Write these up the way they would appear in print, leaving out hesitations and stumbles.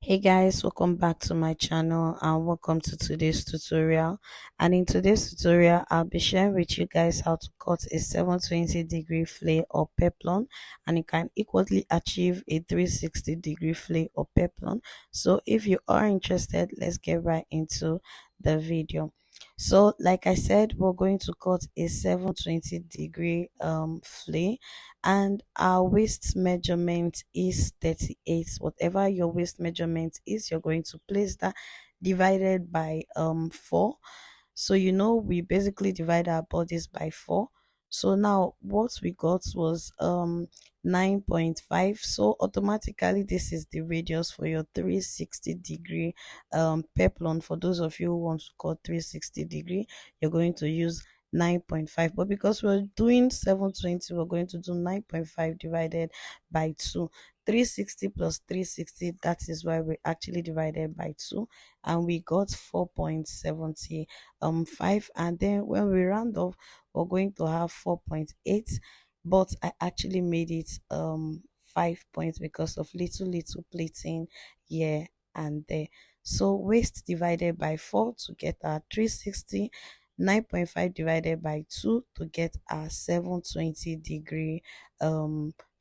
Hey guys, welcome back to my channel and welcome to today's tutorial. And in today's tutorial, I'll be sharing with you guys how to cut a 720-degree flay or peplon, and you can equally achieve a 360-degree flay or peplon. So if you are interested, let's get right into the video. So like I said, we're going to cut a 720-degree flay, and our waist measurement is 38. Whatever your waist measurement is, you're going to place that divided by 4. So we basically divide our bodies by 4. So now what we got was 9.5. So automatically this is the radius for your 360-degree peplon. For those of you who want to cut 360-degree, you're going to use 9.5, but because we're doing 720, we're going to do 9.5 divided by 2. 360 plus 360, that is why we actually divided by 2, and we got 4.75. And then when we round off, we're going to have 4.8, but I actually made it 5 points because of little plating here and there. So waist divided by 4 to get our 360, 9.5 divided by 2 to get our 720-degree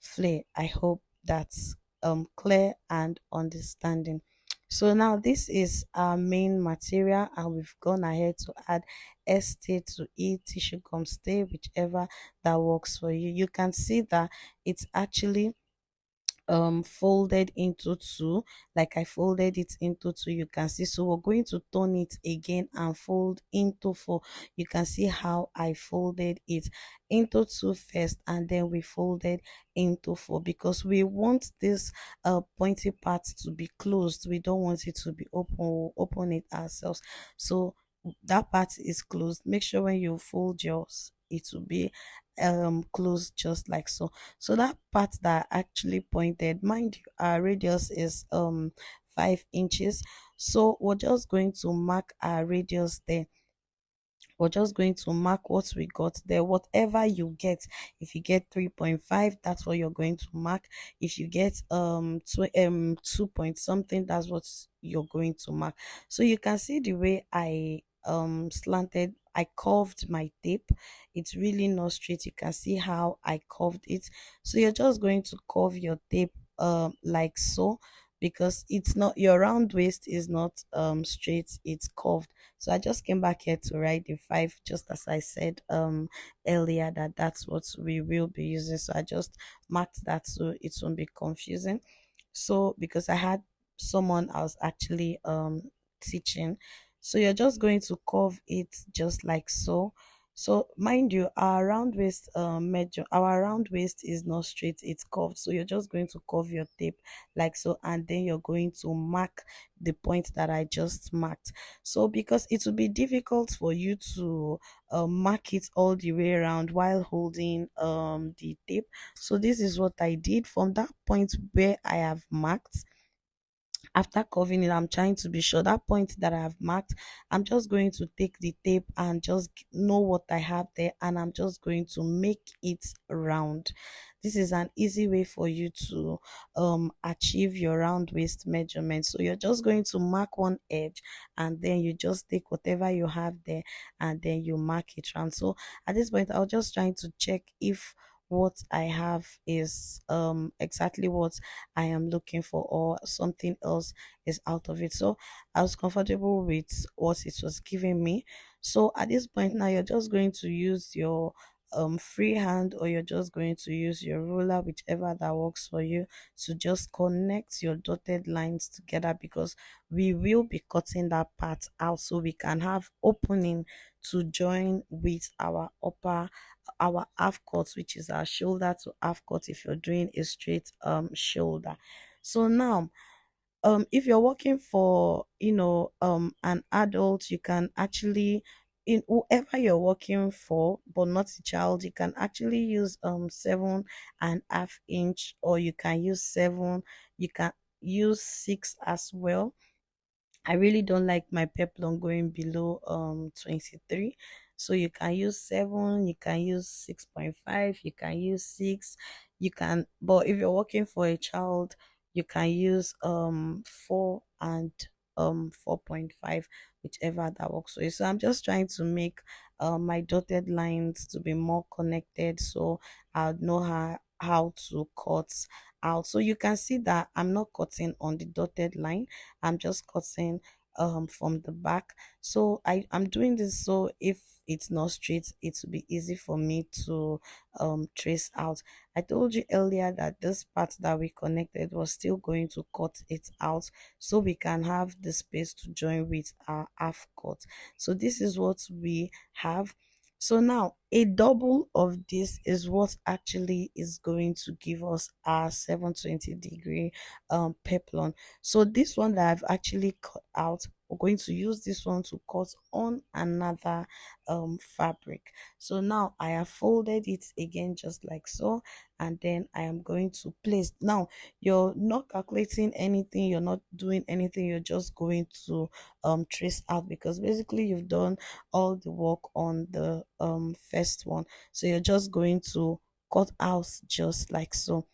flare. I hope that's clear and understanding. So now this is our main material, and we've gone ahead to add stay to it, tissue gum stay, whichever that works for you. You can see that it's actually folded into two, like I folded it into two. You can see, so we're going to turn it again and fold into 4. You can see how I folded it into 2 first, and then we folded into 4, because we want this pointy part to be closed. We don't want it to be open. We'll open it ourselves, so that part is closed. Make sure when you fold yours, it will be closed just like so. So that part that I actually pointed, mind you, our radius is 5 inches. So we're just going to mark our radius there. We're just going to mark what we got there. Whatever you get, if you get 3.5, that's what you're going to mark. If you get 2 point something, that's what you're going to mark. So you can see the way I curved my tape. It's really not straight. You can see how I curved it. So you're just going to curve your tape like so, because it's not, your round waist is not straight, it's curved. So I just came back here to write the 5, just as I said earlier, that that's what we will be using. So I just marked that so it won't be confusing. So because I had someone I was actually teaching, so you're just going to curve it just like so. So mind you, our round waist is not straight, it's curved. So you're just going to curve your tape like so, and then you're going to mark the point that I just marked. So because it will be difficult for you to mark it all the way around while holding the tape, so this is what I did. From that point where I have marked, after curving it, I'm trying to be sure that point that I have marked, I'm just going to take the tape and just know what I have there, and I'm just going to make it round. This is an easy way for you to achieve your round waist measurement. So you're just going to mark one edge, and then you just take whatever you have there, and then you mark it round. So at this point, I was just trying to check if what I have is exactly what I am looking for, or something else is out of it. So I was comfortable with what it was giving me. So at this point now, you're just going to use your free hand, or you're just going to use your ruler, whichever that works for you, to just connect your dotted lines together, because we will be cutting that part out so we can have opening to join with our half cut, which is our shoulder to half cut, if you're doing a straight shoulder. So now, if you're working for an adult, you can actually, in whoever you're working for but not a child, you can actually use 7.5 inch, or you can use 7, you can use 6 as well. I really don't like my peplon going below 23. So you can use 7, you can use 6.5, you can use 6, you can, but if you're working for a child, you can use 4 and 4.5, whichever that works for you. So I'm just trying to make my dotted lines to be more connected, so I'll know how to cut out. So you can see that I'm not cutting on the dotted line, I'm just cutting from the back. So I'm doing this so if it's not straight, it will be easy for me to trace out. I told you earlier that this part that we connected was still going to cut it out so we can have the space to join with our half cut. So this is what we have. So now a double of this is what actually is going to give us our 720-degree peplon. So this one that I've actually cut out, we're going to use this one to cut on another fabric. So now I have folded it again just like so, and then I am going to place. Now you're not calculating anything, you're not doing anything, you're just going to trace out, because basically you've done all the work on the first one. So you're just going to cut out just like so.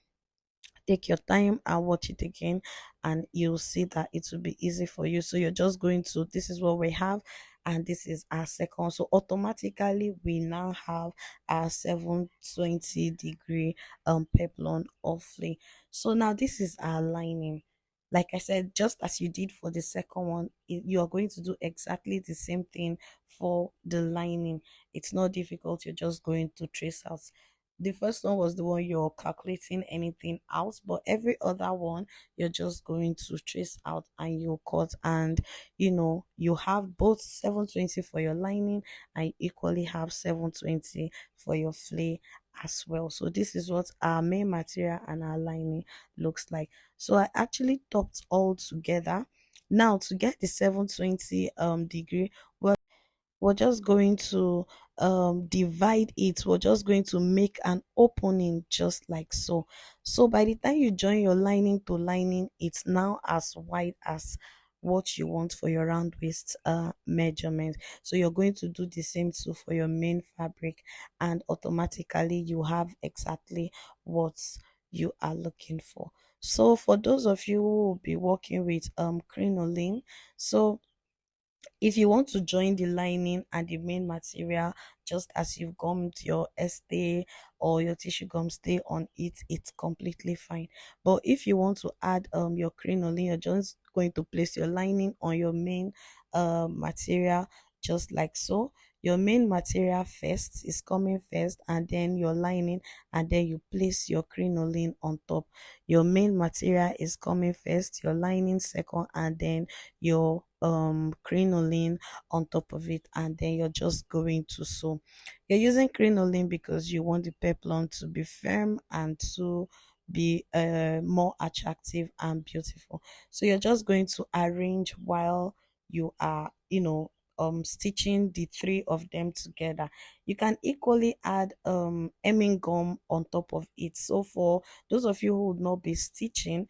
Take your time and watch it again, and you'll see that it will be easy for you. So you're just going to, this is what we have, and this is our second. So automatically we now have our 720-degree peplon offlay. So now this is our lining. Like I said, just as you did for the second one, you are going to do exactly the same thing for the lining. It's not difficult, you're just going to trace out. The first one was the one you're calculating anything out, but every other one you're just going to trace out and you cut. And you have both 720 for your lining, and equally have 720 for your flay as well. So this is what our main material and our lining looks like. So I actually topped all together. Now to get the 720 degree, we're just going to divide it. We're just going to make an opening just like so. So by the time you join your lining to lining, it's now as wide as what you want for your round waist measurement. So you're going to do the same too for your main fabric, and automatically you have exactly what you are looking for. So for those of you who will be working with crinoline, so if you want to join the lining and the main material just as you've gummed your stay or your tissue gum stay on it, it's completely fine. But if you want to add your crinoline, you're just going to place your lining on your main material just like so. Your main material first is coming first, and then your lining, and then you place your crinoline on top. Your main material is coming first, your lining second, and then your crinoline on top of it, and then you're just going to sew. You're using crinoline because you want the peplon to be firm and to be more attractive and beautiful. So you're just going to arrange while you are stitching the three of them together. You can equally add hemming gum on top of it. So for those of you who would not be stitching,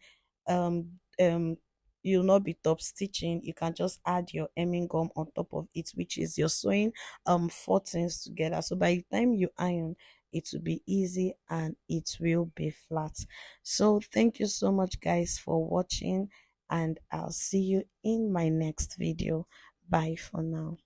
um um you'll not be top stitching, you can just add your hemming gum on top of it, which is you're sewing four things together. So by the time you iron, it will be easy and it will be flat. So thank you so much guys for watching, and I'll see you in my next video. Bye for now.